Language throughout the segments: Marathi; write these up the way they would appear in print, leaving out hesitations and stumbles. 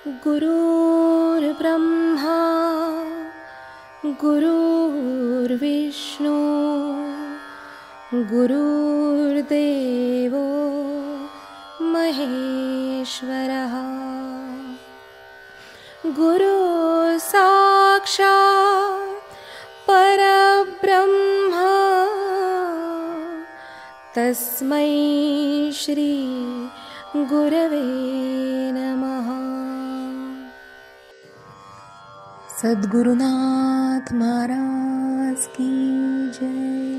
गुरुर्ब्रह्मा गुरुर्विष्णू गुरुर्देवो महेश्वरः गुरु साक्षात् परब्रह्म तस्मै श्री गुरवे नमः। सद्गुरुनाथ महाराज की जय।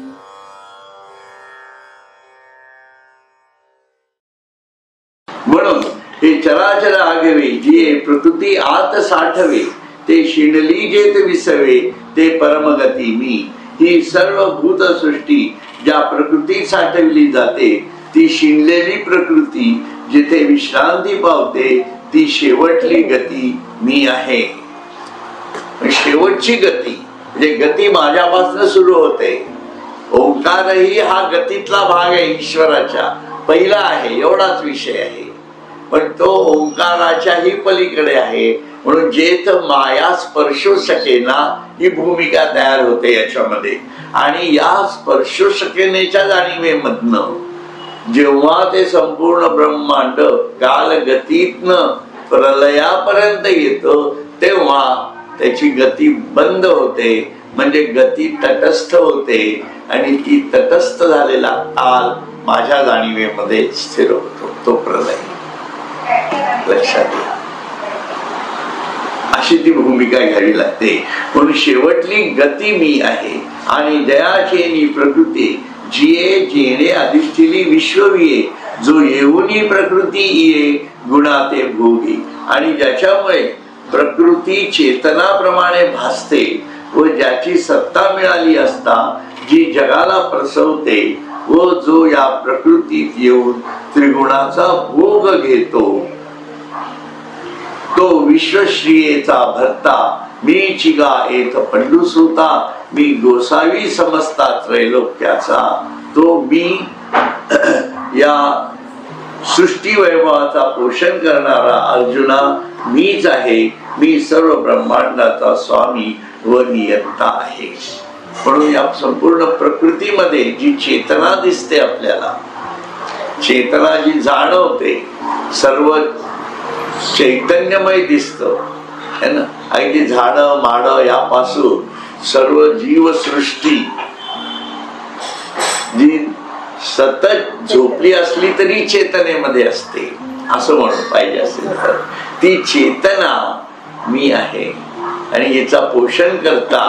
म्हणून हे चराचर आगवे जी प्रकृती आत साठवे ते शिणली जेत विसवे ते परमगती मी। ही सर्व भूत सृष्टी ज्या प्रकृती साठवली जाते ती शिणलेली प्रकृती जिथे विश्रांती पावते ती शेवटली गती मी आहे। शेवटची गती म्हणजे गती माझ्यापासून सुरू होते। ओंकारही हा गतीतला भाग आहे, ईश्वराच्या पहिला आहे, एवढाच विषय आहे। पण तो ओंकाराच्याही पलीकडे आहे, म्हणून जेथ माया स्पर्शो शकेना ही भूमिका तयार होते याच्यामध्ये। आणि या स्पर्शो शकेनेच्या जाणीवेमधनं जेव्हा ते संपूर्ण ब्रह्मांड कालगतीतनं प्रलयापर्यंत येतं तेव्हा त्याची गती बंद होते, म्हणजे गती तटस्थ होते आणि ती तटस्थ झालेला काल माझ्या जाणीवेमध्ये स्थिर होतो, तो प्रलय। लक्षात घ्या, अशी ती भूमिका घ्यावी लागते। म्हणून शेवटली गती मी आहे आणि जयाचेनी प्रकृती जिये जेणे अधिष्ठिली विश्वविये जो येऊनी प्रकृती ये गुणाते भोगी। आणि ज्याच्यामुळे प्रकृती चेतनाप्रमाणे भासते व ज्याची सत्ता मिळाली असता जी जगाला प्रसवते व जो या प्रकृतीत येऊन त्रिगुणाचा भोग घेतो तो विश्वश्रियेचा भर्ता मी चिगा येत पंडुसुता मी गोसावी समजता त्रैलोक्याचा। तो मी या सृष्टी वैभवाचा पोषण करणारा अर्जुना मीच आहे। मी सर्व ब्रह्मांडाचा स्वामी व नियंता आहे। म्हणून या संपूर्ण प्रकृतीमध्ये जी चेतना दिसते आपल्याला, चेतना जी जाणवते, सर्व चैतन्यमय दिसतं है ना। अगदी झाडं माडं यापासून सर्व जीवसृष्टी जी सतत झोपली असली तरी चेतनेमध्ये असते असं म्हणून पाहिजे असेल तर ती चेतना मी आहे। आणि याचा पोषण करता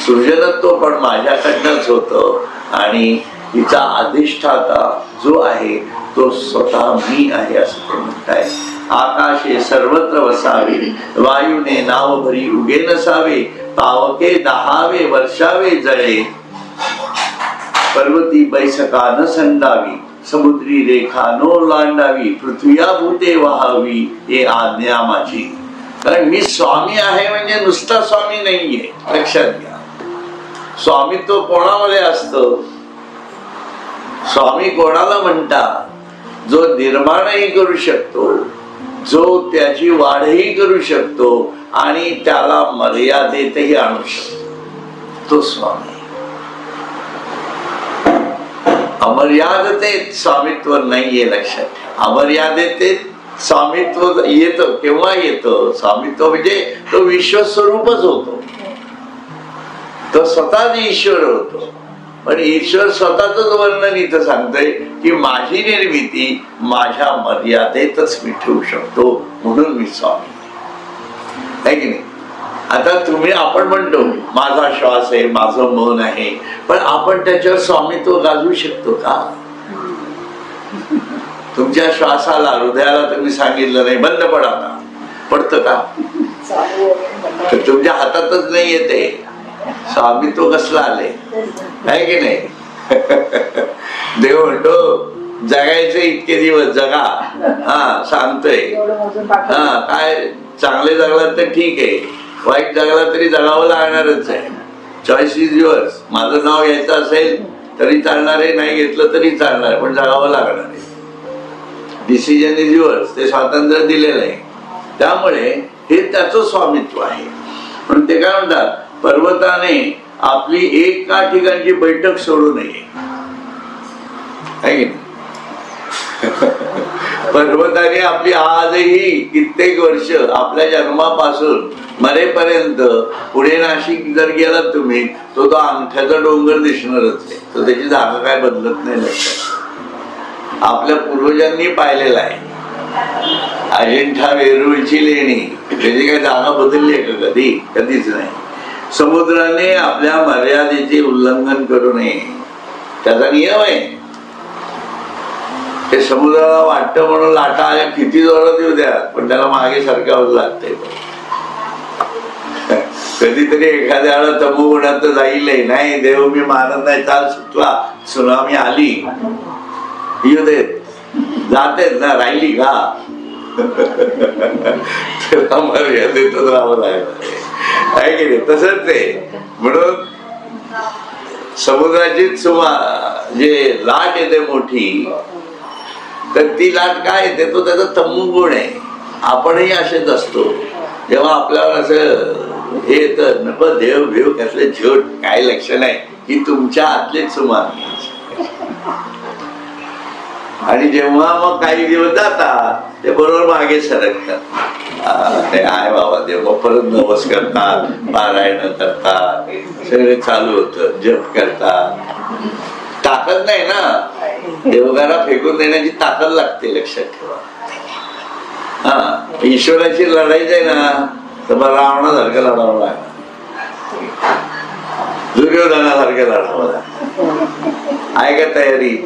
सृजनत्व पण माझ्याकडनंच होतं आणि हिचा अधिष्ठाता जो आहे तो स्वतः मी आहे असं ते म्हणताय। आकाशे सर्वत्र वसावे वायूने नाव भरी उगे नसावे पावके दहावे वर्षावे जळे पर्वती बैसका न संडावी समुद्री रेखा नो लांडावी पृथ्वीया भूते वाहावी हे आज्ञा माझी। कारण मी स्वामी आहे म्हणजे नुसता स्वामी नाहीये, लक्षात घ्या। स्वामित्व कोणामध्ये असतं? स्वामी कोणाला म्हणतात? जो निर्माणही करू शकतो, जो त्याची वाढही करू शकतो आणि त्याला मर्यादेतही आणू शकतो, तो स्वामी। अमर्यादेत स्वामित्व नाहीये, लक्षात ठेवा। अमर्यादेत स्वामित्व येतं, केव्हा येतं? स्वामित्व म्हणजे तो विश्वस्वरूपच होतो, तो स्वतःच ईश्वर होतो। पण ईश्वर स्वतःच वर्णन इथं सांगतोय की माझी निर्मिती माझ्या मर्यादेतच मी ठेवू शकतो, म्हणून मी स्वामी आहे की नाही। आता तुम्ही आपण म्हणतो माझा श्वास आहे, माझं मन आहे, पण आपण त्याच्यावर स्वामित्व गाजवू शकतो का? तुमच्या श्वासाला, हृदयाला तुम्ही सांगितलं नाही बंद पड आता, पडतं का? तर तुमच्या हातातच नाही येते, स्वामित्व कसला आले आहे की नाही? देव म्हणतो जगायचे इतके दिवस जगा, हा सांगतोय। हा काय चांगले जगला तर ठीक आहे, वाईट जगला तरी जगावं लागणारच आहे। Choice is yours. माझं नाव घ्यायचं असेल तरी चालणार आहे, नाही घेतलं तरी चालणार, पण जगावं लागणार आहे। डिसिजन इज युअर्स, ते स्वातंत्र्य दिलेलं आहे। त्यामुळे हे त्याचं स्वामित्व आहे. म्हणून ते काय म्हणतात, पर्वताने आपली एका ठिकाणची बैठक सोडू नये, है की नाही? पर्वताने आपली आजही कित्येक वर्ष आपल्या जन्मापासून मरेपर्यंत, पुणे नाशिक जर गेला तुम्ही तो अंगठ्याचा डोंगर दिसणारच आहे, तो त्याची जागा काय बदलत नाही. लक्षात, आपल्या पूर्वजांनी पाहिलेला आहे. अजिंठा वेरूळची लेणी, त्याची काही जागा बदलली आहे का कधी? कधीच नाही. समुद्राने आपल्या मर्यादेचे उल्लंघन करू नये, त्याचा नियम आहे. ते समुद्राला वाटतं म्हणून लाटा आल्या किती जोरात येऊ द्या, पण त्याला मागे सरकावं लागतंय. कधीतरी एखाद्या वेळा तमोगुणात जाईल, नाही देव मी मानत नाही, चाल सुटला, सुनामी आली, येऊ देत, जातेच ना, राहिली का? त्याला मर्यादेतच राहावं लागलं आहे की नाही? तसंच आहे. म्हणून समुद्राची जे लाट येते मोठी, तर ती लाट काय येते, तो त्याचा तमो गुण आहे. आपणही असेच असतो. जेव्हा आपल्यावर असं हे येतं, नको देव भेव कसले झोट, काय लक्ष नाही, की तुमच्या आतलेच सुमार. आणि जेव्हा मग काही दिवस जातात, ते बरोबर मागे सरकतात. ते आहे बाबा देव, परत नवस करतात, पारायण करतात, सगळे चालू होतं, जप करतात. ताकद नाही ना, देवघरा फेकून देण्याची ताकद लागते, लक्षात ठेवा. हा, ईश्वराची लढाई आहे ना, तर मग रावणासारखं लढावं लागणार, दुर्योधनासारखं लढावं लागणार. आहे का तयारी?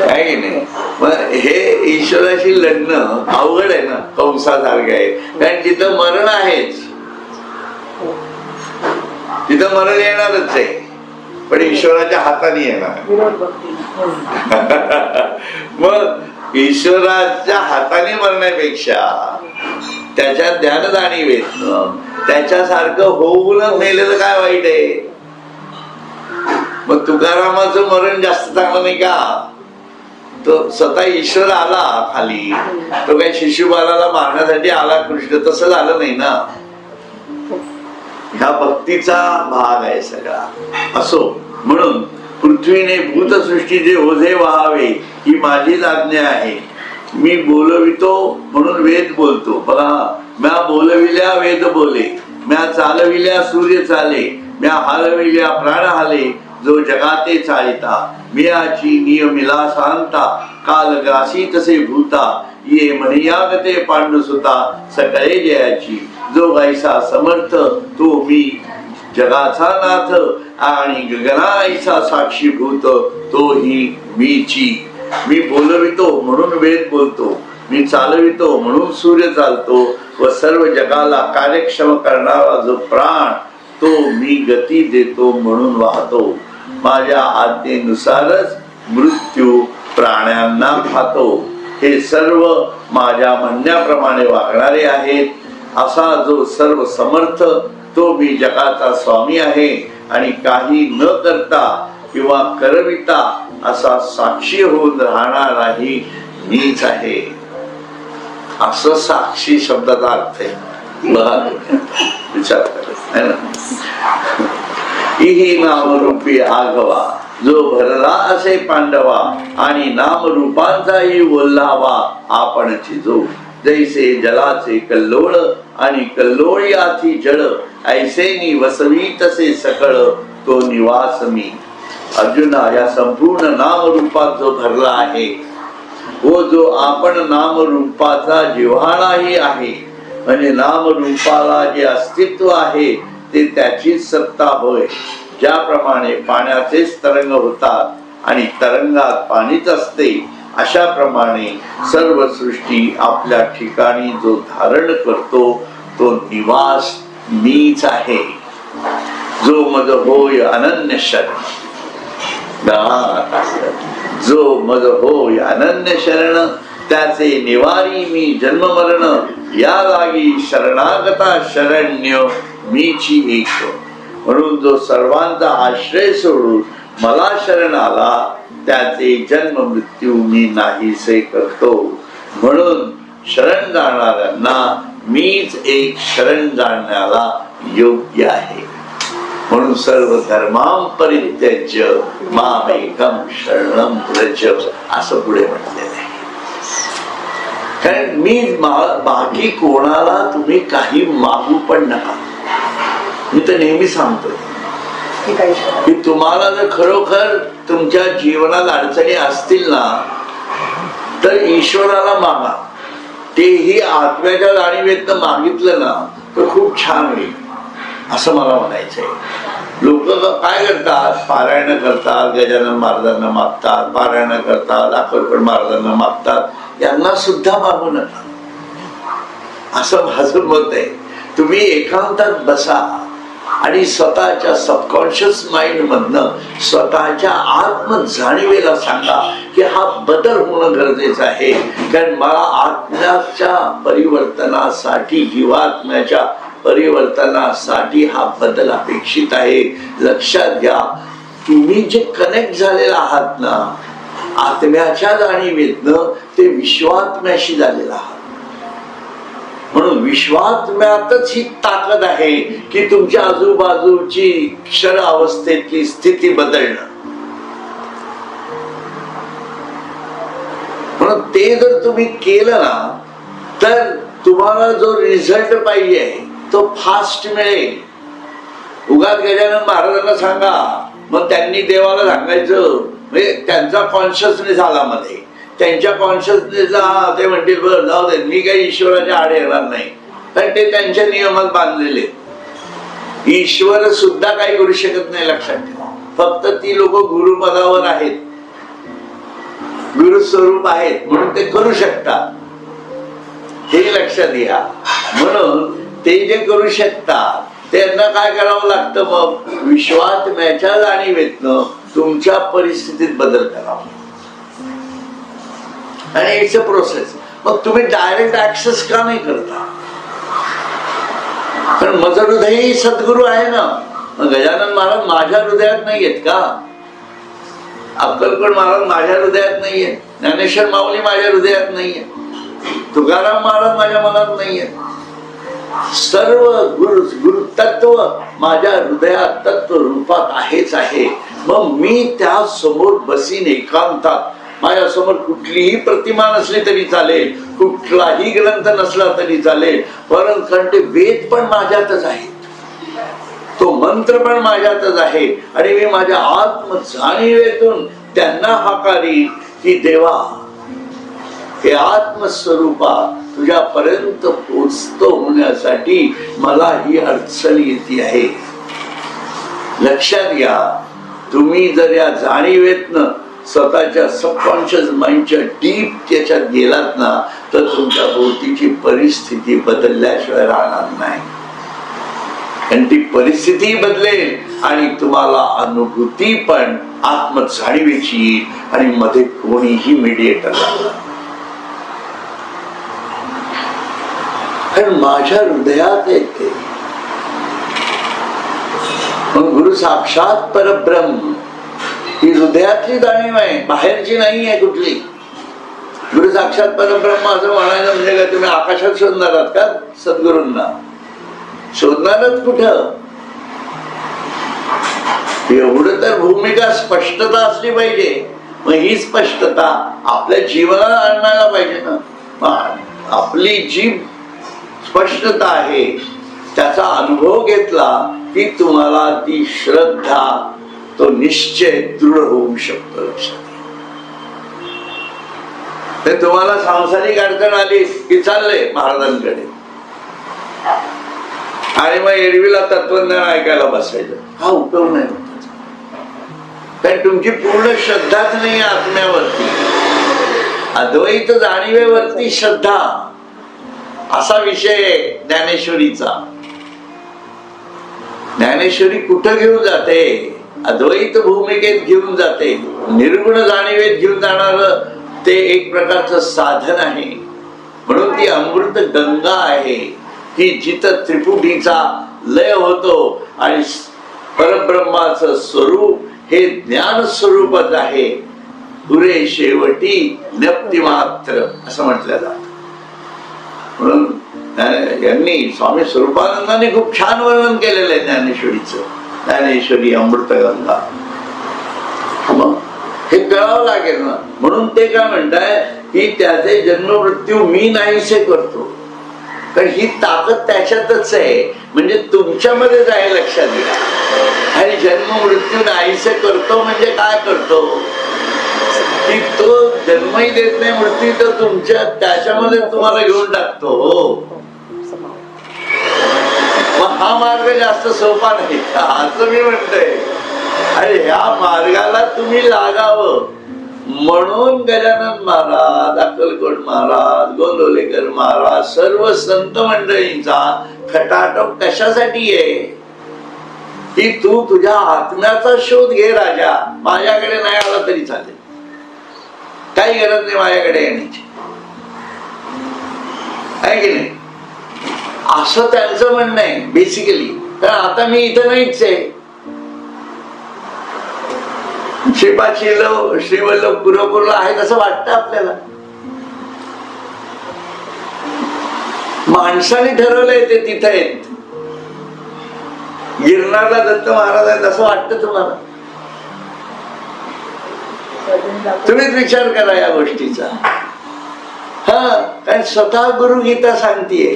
आहे की नाही? मग हे ईश्वराशी लढणं अवघड आहे ना, कंसासारखं आहे. कारण तिथं मरण आहेच, तिथं मरण येणारच आहे, पण ईश्वराच्या हाताने येणार. मग ईश्वराच्या हाताने मरण्यापेक्षा त्याच्या ध्यान जाणीवेत त्याच्यासारखं होऊन मेलेलं काय वाईट आहे? मग तुकारामाचं मरण जास्त चांगलं नाही का? तो स्वतः ईश्वर आला खाली, तो काही शिशुपालाला मारण्यासाठी आला कृष्ण, तसं झालं नाही ना. ह्या भक्तीचा भाग आहे सगळा. असो, म्हणून पृथ्वीने भूतसृष्टीचे ओझे व्हावे ही माझीच आज्ञा आहे. मी बोलवितो म्हणून वेद बोलतो. बघा, म्या बोलविल्या वेद बोले, म्या चालविल्या सूर्य चाले, म्या हालविल्या प्राण हाले, जो जगाते चालिता, मियाची नियमिला शांता, काल ग्रासी तसे भूता, ये म्हणयागते पांडुसुता, सकळे जयाची, जो गायसा समर्थ तो मी जगाचा नाथ, आणि गगनाईचा साक्षीभूत तो ही मीची. मी बोलवितो म्हणून वेद बोलतो, मी चालवितो म्हणून सूर्य चालतो, व सर्व जगाला कार्यक्षम करणारा जो प्राण तो मी गती देतो म्हणून वाहतो. माझ्या आज्ञेनुसारच मृत्यू प्राण्यांना खातो. हे सर्व माझ्या म्हणण्याप्रमाणे वागणारे आहेत. असा जो सर्व समर्थ तो मी जगाचा स्वामी आहे, आणि काही न करता किंवा करविता असा साक्षी होऊन राहणाराही मीच आहे. असं साक्षी शब्दाचा अर्थ आहे. बघा, विचार करा ना. इही नामरूपी आघवा, जो भरला असे पांडवा, आणि नामरूपांचाही ओल्हावा आपणची जो. जैसे जलाचे कल्लोळ आणि कल्लोळी आथी जळ, ऐसे वसवी तसे सकळ तो निवास मी. अर्जुना, या संपूर्ण नामरूपात जो भरला आहे, व जो आपण नामरूपाचा जिव्हाळाही आहे, म्हणजे नामरूपाला जे अस्तित्व आहे ते त्याचीच सत्ता होय. ज्याप्रमाणे पाण्याचेच तरंग होतात आणि तरंगात पाणीच असते, अशा प्रमाणे सर्व सृष्टी आपल्या ठिकाणी जो धारण करतो तो निवास मीच आहे. जो मज होय अनन्य शरण, जो मज होय अनन्य शरण, त्याचे निवारी मी जन्म मरण. या लागी शरणागता शरण्य मीची एक. म्हणून जो सर्वांचा आश्रय सोडून मला शरण आला, त्याचे जन्म मृत्यू मी नाहीसे करतो. म्हणून शरण जाणाऱ्यांना मीच एक शरण जाण्याला योग्य आहे. म्हणून सर्व धर्मां परित्यज्य मामेकं शरणं व्रज असं पुढे म्हटलेलं आहे. कारण मी बाकी कोणाला तुम्ही काही मागू पण नका. मी तर नेहमी सांगतो की तुम्हाला जर खरोखर तुमच्या जीवनात अडचणी असतील ना तर ईश्वराला मागा. तेही आत्म्याच्या जाणीवेतनं मागितलं ना तर खूप छान होईल असं मला म्हणायचंय. लोक काय करतात, पारायण करतात, गजानन महाराजांना मागतात, पारायण करतात, अक्कलकोट महाराजांना मागतात. यांना सुद्धा मागू नका असं माझं मत आहे. तुम्ही एकांतात बसा आणि स्वतःच्या सबकॉन्शियस माइंड मधनं स्वतःच्या आत्म जाणीवेला सांगा की हा बदल होणं गरजेचं आहे. कारण मला आत्म्याच्या परिवर्तनासाठी, जीवात्म्याच्या परिवर्तनासाठी हा बदल अपेक्षित आहे. लक्षात घ्या, तुम्ही जे कनेक्ट झालेला आहात ना आत्म्याच्या जाणीवेतनं ते विश्वात्म्याशी झालेला आहात. म्हणून विश्वात्म्यातच ही ताकद आहे की तुमच्या आजूबाजूची क्षर अवस्थेतली स्थिती बदलणं. म्हणून ते जर तुम्ही केलं ना तर तुम्हाला जो रिझल्ट पाहिजे तो फास्ट मिळेल. उगाच गजानन महाराजांना सांगा मग त्यांनी देवाला सांगायचं, म्हणजे त्यांचा कॉन्शियसनेस आला मध्ये, त्यांच्या कॉन्शियसनेसला ते म्हणतील बरं जाऊ दे मी काही ईश्वराच्या आड येणार नाही, कारण ते त्यांच्या नियमात बांधलेले. ईश्वर सुद्धा काही करू शकत नाही लक्षात ठेवा. फक्त ती लोक गुरुपदावर आहेत, गुरुस्वरूप आहेत म्हणून ते करू शकतात हे लक्षात घ्या. म्हणून ते जे करू शकतात त्यांना काय करावं लागतं, मग विश्वात्म्याच्या जाणीवेतनं तुमच्या परिस्थितीत बदल करावा. आणि इट्स अ प्रोसेस. मग तुम्ही डायरेक्ट ऍक्सेस का नाही करता? कारण माझं हृदय सद्गुरू आहे ना. गजानन महाराज माझ्या हृदयात नाही आहेत का? अक्कलकोट महाराज माझ्या हृदयात नाहीये, ज्ञानेश्वर माऊली माझ्या हृदयात नाहीये, तुकाराम महाराज माझ्या मनात नाहीये. सर्व गुरु तत्व माझ्या हृदयात तत्व रूपात आहेच आहे. मग मी त्या समोर बसीन एकांतात. माझ्या समोर कुठलीही प्रतिमा नसली तरी चालेल, कुठलाही ग्रंथ नसला तरी चालेल, परंतु कारण ते वेद पण माझ्यातच आहेत, तो मंत्र पण माझ्यातच आहे. आणि मी माझ्या आत्म जाणीवेतून त्यांना हाकारी की देवा हे आत्मस्वरूपा तुझ्यापर्यंत पोचतो होण्यासाठी मला ही अडचण येते आहे. लक्षात घ्या, तुम्ही जर या जाणीवेतनं स्वतःच्या सबकॉन्शियस माइंडच्या डीप त्याच्यात गेलात ना तर तुमच्या भोवतीची परिस्थिती बदलल्याशिवाय राहणार नाही. आणि ती परिस्थिती बदलेल आणि तुम्हाला अनुभूती पण आत्म जाणीवेची येईल आणि मध्ये कोणीही मीडिएटर लागला. कारण माझ्या हृदयात येते गुरु साक्षात परब्रह्म ही हृदयातली जाणीव आहे, बाहेरची नाही आहे कुठली. गुरु साक्षात परब्रह्म असं म्हणायचं म्हणजे काय तुम्ही आकाशात शोधणार आहात का? सद्गुरूंना शोधणारच कुठं? एवढं तर भूमिका स्पष्टता असली पाहिजे. मग ही स्पष्टता आपल्या जीवनाला आणायला पाहिजे ना. आपली जी स्पष्टता आहे त्याचा अनुभव घेतला की तुम्हाला ती श्रद्धा, तो निश्चय दृढ होऊ शकतो. ते तुम्हाला सांसारिक अडचण आली की चाललंय महाराजांकडे आणि मग एरवीला तत्वज्ञान ऐकायला बसायचं, हा उपयोग नाही होत. कारण तुमची पूर्ण श्रद्धाच नाही आत्म्यावरती, अद्वैत जाणीवेवरती श्रद्धा असा विषय ज्ञानेश्वरीचा. ज्ञानेश्वरी कुठं घेऊन जाते? अद्वैत भूमिकेत घेऊन जाते. निर्गुण जाणीवेत घेऊन जाणार ते एक प्रकारचं साधन आहे. म्हणून ती अमृत गंगा आहे की जिथं त्रिपुटीचा लय होतो आणि परब्रह्माचं स्वरूप हे ज्ञान स्वरूपच आहे. पुरे शेवटी ज्ञप्ती मात्र असं म्हटलं जातं. म्हणून यांनी स्वामी स्वरूपानंदांनी खूप छान वर्णन केलेलं आहे ज्ञानेश्वरीचं. ज्ञानेश्वरी अमृतगंगा. मग हे कळावं लागेल ना. म्हणून ते काय म्हणताय की त्याचे जन्म मृत्यू मी नाहीसे करतो. कारण ही ताकद त्याच्यातच आहे. म्हणजे तुमच्यामध्ये जाईल लक्षात घ्या. आणि जन्म मृत्यू नाहीसे करतो म्हणजे काय करतो की तो जन्मही देत नाही, मृत्यू तर तुमच्या त्याच्यामध्ये तुम्हाला घेऊन टाकतो. मग हा मार्ग जास्त सोपा नाही असं मी म्हणतोय. आणि ह्या मार्गाला तुम्ही लागावं म्हणून गजानन महाराज, अक्कलकोट महाराज, गोंदवलेकर महाराज, सर्व संत मंडळींचा खटाटोप कशासाठी आहे की तू तुझ्या आत्म्याचा शोध घे राजा. माझ्याकडे नाही आला तरी चालेल, काही गरज नाही माझ्याकडे येण्याची, आहे की नाही, असं त्यांचं म्हणणं आहे बेसिकली. कारण आता मी इथं नाहीच आहे. श्रीवल्लभ पुरपूरला आहेत असं वाटतं आपल्याला. माणसाने ठरवलंय ते तिथे आहेत. गिरनारला दत्त महाराज आहेत असं वाटतं तुम्हाला? तुम्हीच विचार करा या गोष्टीचा. कारण स्वतः गुरु गीता सांगतेय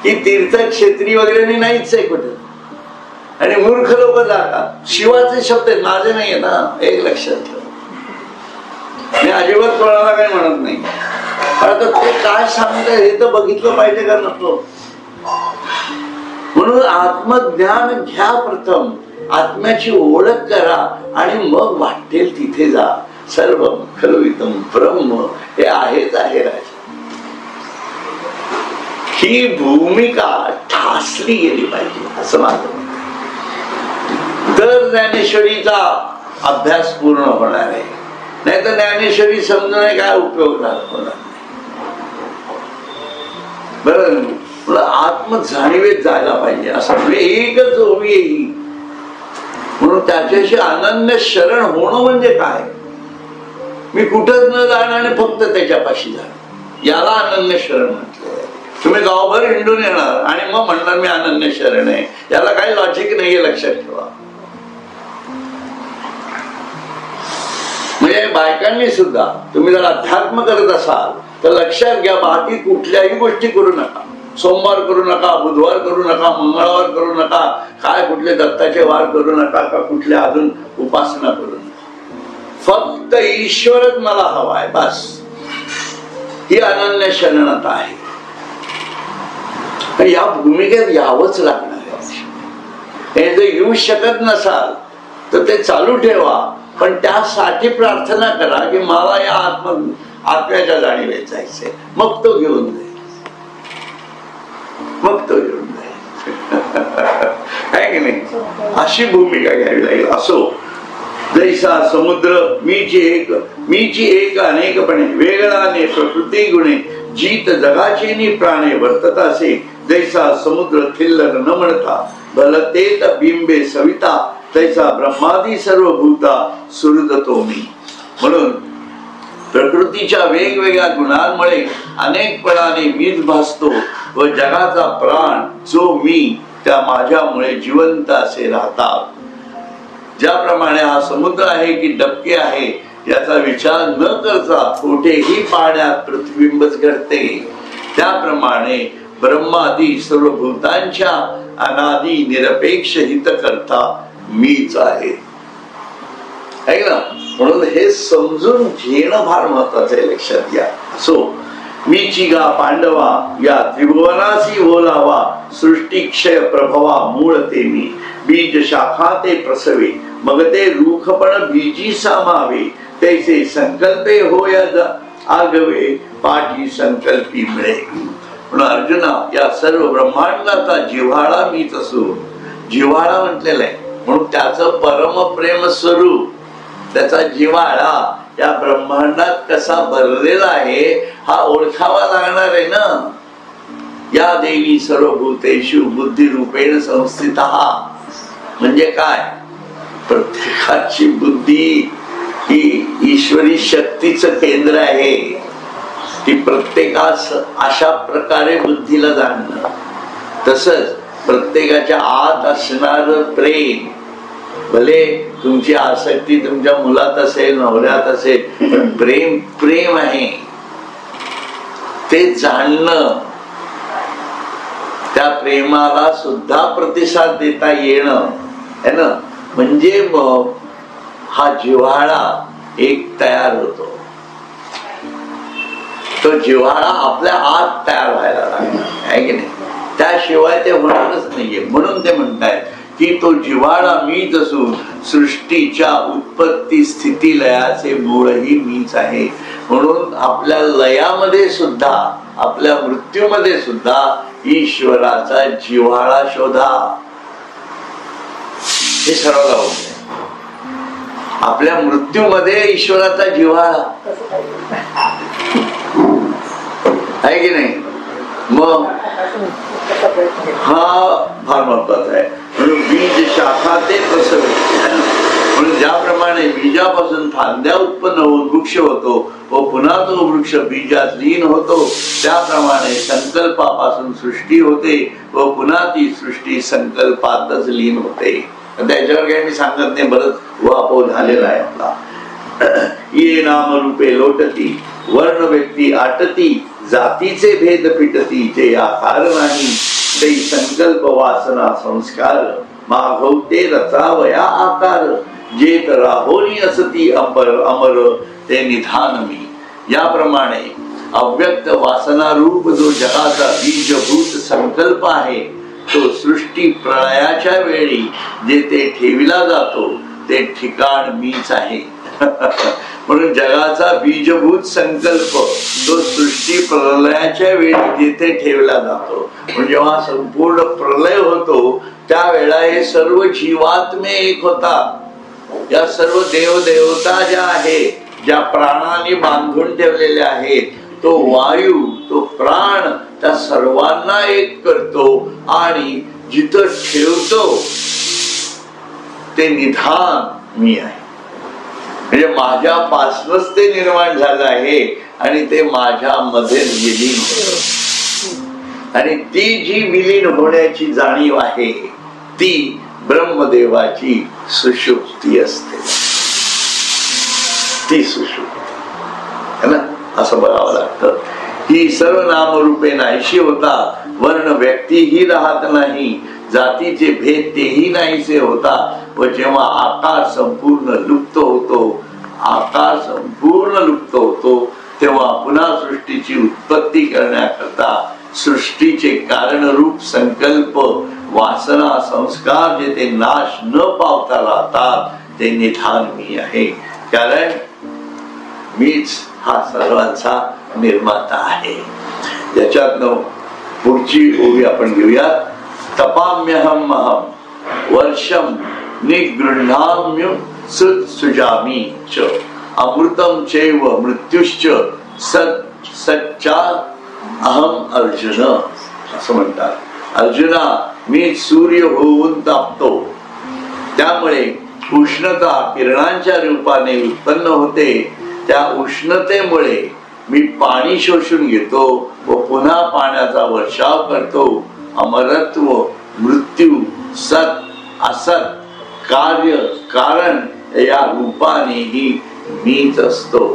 की तीर्थक्षेत्री वगैरे मी नाहीच आहे कुठे. आणि मूर्ख लोक जातात. शिवाचे शब्द आहेत, माझे नाहीये ना, एक लक्षात ठेव. मी अजिबात कोणाला काही म्हणत नाही. आता ते काय सांगताय हे तर बघितलं पाहिजे का नको. म्हणून आत्मज्ञान घ्या प्रथम, आत्म्याची ओळख करा आणि मग वाटेल तिथे जा. सर्व खलु इदं ब्रह्म हे आहेच आहे राजा. ही भूमिका ठासली गेली पाहिजे असं माझं. तर ज्ञानेश्वरीचा अभ्यास पूर्ण होणार आहे. नाही तर ज्ञानेश्वरी समजून काय उपयोग होणार नाही. बरं, आत्म जाणीवेत जायला पाहिजे असं एकच ओवी येईल. म्हणून त्याच्याशी अनन्य शरण होणं म्हणजे काय. मी कुठंच न जाणं आणि फक्त त्याच्यापाशी जाणं, याला अनन्य शरण म्हटलं. तुम्ही गावभर हिंडून येणार आणि मग म्हणणार मी अनन्य शरण आहे, याला काही लॉजिक नाहीये, लक्षात ठेवा. म्हणजे बायकांनी सुद्धा तुम्ही जर अध्यात्म करत असाल तर लक्षात घ्या, बाकी कुठल्याही गोष्टी करू नका. सोमवार करू नका, बुधवार करू नका, मंगळवार करू नका, काय कुठले दत्ताचे वार करू नका, का कुठले अजून उपासना करू नका. फक्त ईश्वरच मला हवाय बस. ही अनन्य शरणता आहे. या भूमिकेत यावंच लागणार आहे. हे जर येऊ शकत नसाल तर ते चालू ठेवा, पण त्यासाठी प्रार्थना करा की मला या आत्म्याच्या जाणीवेत जायचंय. मग तो घेऊन जाईल, मग तो घेऊन जाईल. आहे की नाही. अशी भूमिका घ्यावी लागेल. असो जैसा समुद्र मीची एक अनेकपणे वेगळाने प्रकृती गुणे जीत जगाचे प्राणे वर्तत असे. जैसा समुद्र थिल्लर न म्हणता भलतेत बिंबे सविता, तैसा ब्रह्मादी सर्व भूता सुहृदतो मी. म्हणून प्रकृतीच्या वेगवेगळ्या गुणांमुळे अनेकपणाने मीच भासतो व जगाचा प्राण जो मी त्या माझ्यामुळे जिवंत असे राहतात. ज्याप्रमाणे हा समुद्र आहे की डबके आहे याचा विचार न करता कुठेही पाण्यात प्रतिबिंबच घडते, त्याप्रमाणे ब्रह्मादी सर्व भूतांच्या अनादी निरपेक्ष हित करता मीच आहे. ना. म्हणून हे समजून घेणं फार महत्वाचं आहे, लक्षात घ्या. असो मीची गा पांडवा या त्रिभुवनासी ओलावा, सृष्टी क्षय प्रभवा मूळ ते मी, बीज शाखा ते प्रसवे, मग ते रूखपण बीजी सामावे, तैसे संकल्पे होय आगवे, पाठी संकल्पी मिळे. म्हणून अर्जुना या सर्व ब्रह्मांडाचा जिव्हाळा मीच असो. जिव्हाळा म्हटलेला आहे म्हणून त्याचं परमप्रेम स्वरूप, त्याचा जिव्हाळा या ब्रह्मांडात कसा भरलेला आहे हा ओळखावा लागणार आहे ना. या देवी सर्वभूतेषु बुद्धी रूपेण संस्थितः. म्हणजे काय, प्रत्येकाची बुद्धी ही ईश्वरी शक्तीचं केंद्र आहे. ती प्रत्येकास अशा प्रकारे बुद्धीला जाणणं. तसंच प्रत्येकाच्या आत असणार प्रेम, भले तुमची आसक्ती तुमच्या मुलात असेल, नवऱ्यात असेल, पण प्रेम प्रेम आहे ते जाणणं, त्या प्रेमाला सुद्धा प्रतिसाद देता येणं है ना. म्हणजे मग हा जिव्हाळा एक तयार होतो. तो जिव्हाळा आपल्या आत तयार व्हायला लागला आहे की नाही, त्याशिवाय ते होणारच नाहीये. म्हणून ते म्हणतायत की तो जिव्हाळा मीच असून सृष्टीच्या उत्पत्ती स्थिती लयाचे मूळही मीच आहे. म्हणून आपल्या लयामध्ये सुद्धा, आपल्या मृत्यूमध्ये सुद्धा ईश्वराचा जिव्हाळा शोधा. हे सर्व होते. आपल्या मृत्यूमध्ये ईश्वराचा जिव्हाळा आहे की नाही. मग हा फार महत्वाचा आहे. म्हणून बीज शाखा ते प्रसवित. म्हणून ज्याप्रमाणे बीजापासून फांद्या उत्पन्न होऊन वृक्ष होतो व पुन्हा तो वृक्ष बीजात लीन होतो, त्याप्रमाणे संकल्पापासून सृष्टी होते व पुन्हा ती सृष्टी संकल्पातच लीन होते. त्याच्यावर काही मी सांगत नाही, बरंच उहापोह झालेला आहे आपला. ये नाम रूपे लोटती वर्ण व्यक्ती आटती, जातीचे भेद पिटती जे आकार नाही, ते संकल्प वासना संस्कार मागवते रचावया आकार, जे राहोनी असती अमर ते निधान मी. याप्रमाणे अव्यक्त वासना रूप जो जगाचा बीजभूत संकल्प आहे, तो सृष्टी प्रलयाच्या वेळी जेथे ठेविला जातो ते ठिकाण मीच आहे. म्हणून जगाचा बीजभूत संकल्प तो सृष्टी प्रलयाच्या वेळी जेथे ठेवला जातो. म्हणजे जेव्हा संपूर्ण प्रलय होतो त्यावेळा हे सर्व जीवात्मे एक होतात. या सर्व देवदेवता ज्या आहेत, ज्या प्राणाने बांधून ठेवलेल्या आहेत, तो वायू, तो प्राण त्या सर्वांना एक करतो आणि जिथं ठेवतो ते निधान मी आहे. म्हणजे माझ्यापासूनच ते निर्माण झालं आहे आणि ते माझ्या मध्ये विलीन होत. आणि ती जी विलीन होण्याची जाणीव आहे ती ब्रह्मदेवाची सुषुप्ती असते. ती सुषुप्ती है ना, असं बघावं लागतं. ही सर्व नामरूपे नाहीशी होतात, वर्ण व्यक्तीही राहत नाही, जातीचे भेद तेही नाहीसे होता. व जेव्हा आकार संपूर्ण लुप्त होतो, आकार संपूर्ण लुप्त होतो, तेव्हा पुन्हा सृष्टीची उत्पत्ती करण्याकरता सृष्टीचे कारणरूप संकल्प वासना संस्कार जे ते नाश न पावता राहतात ते निधान मी आहे. कारण मीच हा सर्वांचा निर्माता आहे. याच्यातनं पुढची ओवी आपण घेऊयात. तपाम्यहम अहम वर्षम निगृह्णाम्य सुजामी च अमृतम चैव मृत्युश्च सच्चा अहम अर्जुन. असं म्हणतात. अर्जुना, मी सूर्य होऊन तापतो, त्यामुळे उष्णता किरणांच्या रूपाने उत्पन्न होते. त्या उष्णतेमुळे मी पाणी शोषून घेतो व पुन्हा पाण्याचा वर्षाव करतो. अमरत्व, मृत्यू, सत असत, कार्य कारण या रूपानेही मीच असतो.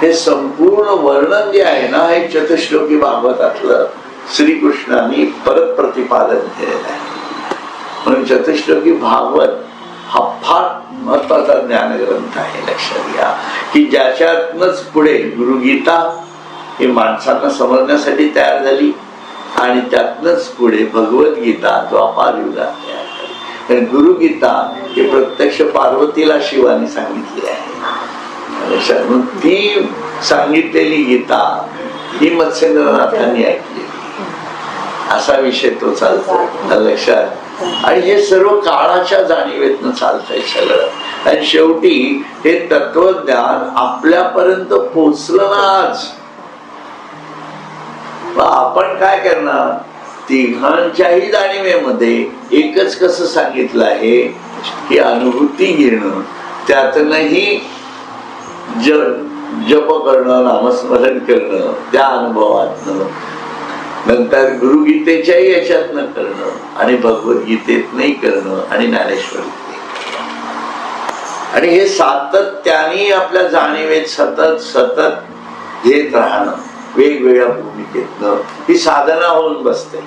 हे संपूर्ण वर्णन जे आहे ना, हे चतुश्लोकी भागवतातलं श्रीकृष्णाने परत प्रतिपादन केलेलं आहे. म्हणून चतुश्लोकी भागवत हा फार महत्वाचा ज्ञानग्रंथ आहे. लक्षात घ्या की ज्याच्यातनच पुढे गुरुगीता ही माणसांना समजण्यासाठी तयार झाली आणि त्यातनच पुढे भगवद्गीता द्वापार युगात तयार झाली. कारण गुरुगीता ही प्रत्यक्ष पार्वतीला शिवाने सांगितली आहे. ती सांगितलेली गीता ही मत्स्येंद्रनाथांनी ऐकली, असा विषय तो चालतो लक्षात. आणि हे सर्व काळाच्या जाणीवेतनं चालतंय सगळं. आणि शेवटी हे तत्वज्ञान आपल्यापर्यंत पोचलं ना आज. आपण काय करणार? तिघांच्याही जाणीवेमध्ये एकच कसं सांगितलं आहे की अनुभूती घेणं, त्यातनही जप करणं, नामस्मरण करणं, त्या अनुभवातनं, नंतर गुरुगीतेच्याही याच्यातनं करणं, आणि भगवद्गीतेतनंही करणं, आणि ज्ञानेश्वरीत, आणि हे सातत्याने आपल्या जाणीवेत सतत सतत घेत राहणं, वेगवेगळ्या भूमिकेतनं ही साधना होऊन बसते.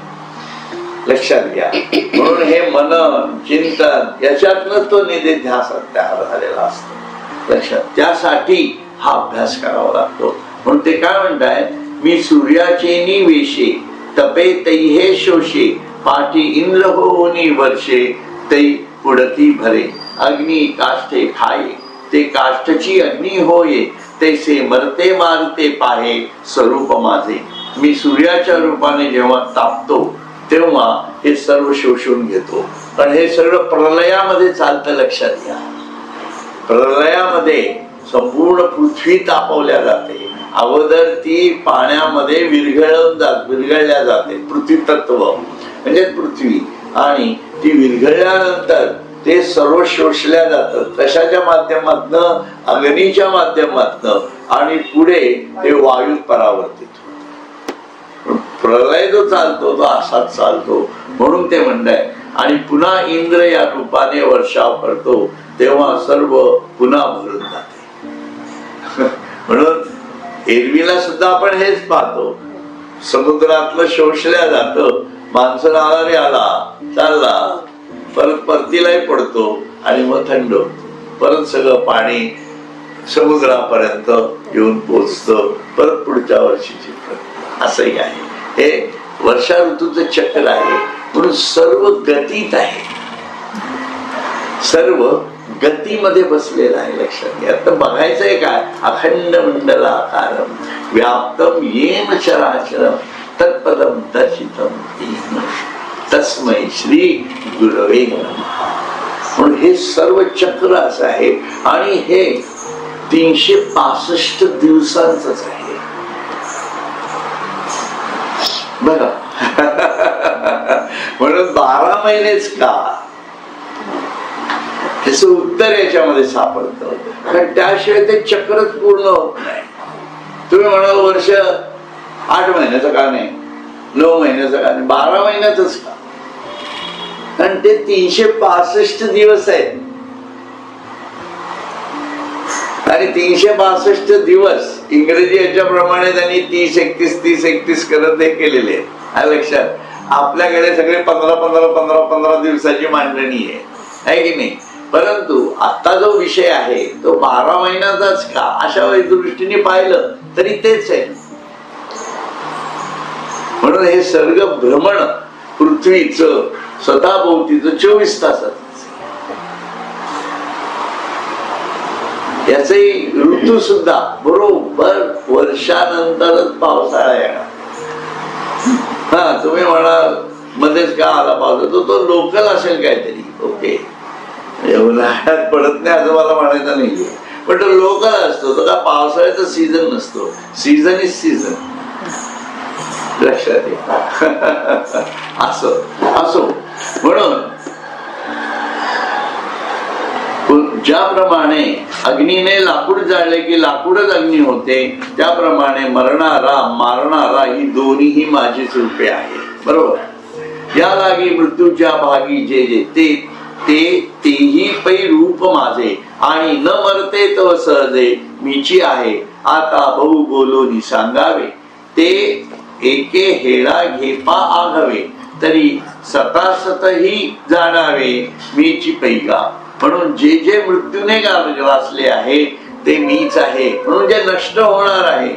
लक्षात घ्या. म्हणून हे मनन चिंतन याच्यातनं तो निधिध्यास तयार झालेला असतो. लक्षात. त्यासाठी हा अभ्यास करावा लागतो. म्हणून ते काय म्हणताय, मी सूर्याचे वेशे तपे तैहे शोषे, पाठी इंद्र होनी वर्षे तै पुढती भरे, अग्नी काष्ठे खाये ते काष्ठची अग्नी होये, तैसे मरते मारते पाहे स्वरूप माझे. मी सूर्याच्या रूपाने जेव्हा तापतो तेव्हा हे सर्व शोषून घेतो. पण हे सगळं प्रलयामध्ये चालतं. लक्षात घ्या. प्रलयामध्ये संपूर्ण पृथ्वी तापवल्या जाते. अगोदर ती पाण्यामध्ये विरघळल्या जाते. पृथ्वी तत्व म्हणजे पृथ्वी, आणि ती विरघळल्यानंतर ते सर्व शोषल्या जातं. कशाच्या माध्यमातनं? अग्नीच्या माध्यमातनं, आणि पुढे ते वायूत परावर्तित होतं. प्रलय जो चालतो तो असाच चालतो. म्हणून ते म्हणताय, आणि पुन्हा इंद्र या रूपाने वर्षाव करतो तेव्हा सर्व पुन्हा भरून जाते. म्हणून एरवीला सुद्धा आपण हेच पाहतो. समुद्रातलं शोषल्या जातं, मान्सून आला रे आला, चालला, परत परतीलाही पडतो, आणि मग थंड होतो. परत सगळं पाणी समुद्रापर्यंत येऊन पोचतं, परत पुढच्या वर्षीची असंही आहे. हे वर्षा ऋतूचं चक्र आहे. म्हणून सर्व गतीत आहे, सर्व गतीमध्ये बसलेलं आहे. लक्षात घ्या. तर बघायचंय काय, अखंड मंडलाकारम व्याप्तम येन चराचरम तत्पदम दर्शितम येन तस्मै श्री गुरवे नमः. म्हणून हे सर्व चक्र असं आहे, आणि हे 365 दिवसांचंच आहे. बघा. म्हणून 12 महिनेच का, ह्याच उत्तर याच्यामध्ये सापडतं. कारण त्याशिवाय ते चक्रच पूर्ण होत नाही. तुम्ही म्हणाल वर्ष 8 महिन्याचं का नाही, 9 महिन्याचं का नाही, 12 महिन्याचंच का? कारण ते 365 दिवस आहेत, आणि 365 दिवस इंग्रजी याच्याप्रमाणे त्यांनी 30-31 करत हे केलेले आहे. लक्षात. आपल्याकडे सगळे 15 दिवसाची मांडणी आहे की नाही. परंतु आता जो विषय आहे तो 12 महिन्याचाच का, अशा दृष्टीने पाहिलं तरी तेच आहे. म्हणून हे सर्ग भ्रमण पृथ्वीचं स्वतःभोवतीचं 24 तासात. याचे ऋतू सुद्धा बरोबर वर्षानंतरच पावसाळा येणार. तुम्ही म्हणाल मध्येच का आला पावसा, तो लोकल असेल काहीतरी. ओके, उन्हाळ्यात पडत नाही असं मला म्हणायचं नाहीये, पण तो लोकल असतो. तो का पावसाळ्याचा सीझन नसतो. Season is season. लक्षात घ्या. असो. म्हणून ज्याप्रमाणे अग्नीने लाकूड जाळले की लाकूडच अग्नी होते, त्याप्रमाणे मरणारा मारणारा ही दोन्हीही माझी रूपे आहे. बरोबर. या लागी मृत्यूच्या भागी जे जे तेही पै रूप माझे, आणि न मरते तो सहजे मीची आहे. आता बहु बोलोनी सांगावे, ते एके हेळा घेपा आघावे, तरी सतासतही जाणावे मीची पैगा. म्हणून जे जे मृत्यूने ग्रासले आहे ते मीच आहे. म्हणून जे नष्ट होणार आहे,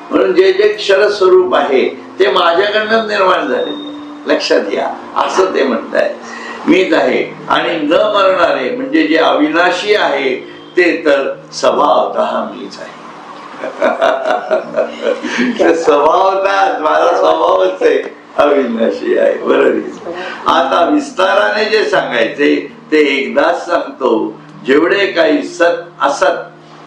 म्हणून जे जे क्षर स्वरूप आहे ते माझ्याकडनं निर्माण झाले. लक्षात घ्या. असं ते म्हणताय. मीच आहे. आणि न मरणारे म्हणजे जे अविनाशी आहे ते तर स्वभावतः मीच आहे. स्वभावतः माझा स्वभावच आहे, अविनाशी आहे. बरोबर. आता विस्ताराने जे सांगायचे ते एकदाच सांगतो. जेवढे काही सत असत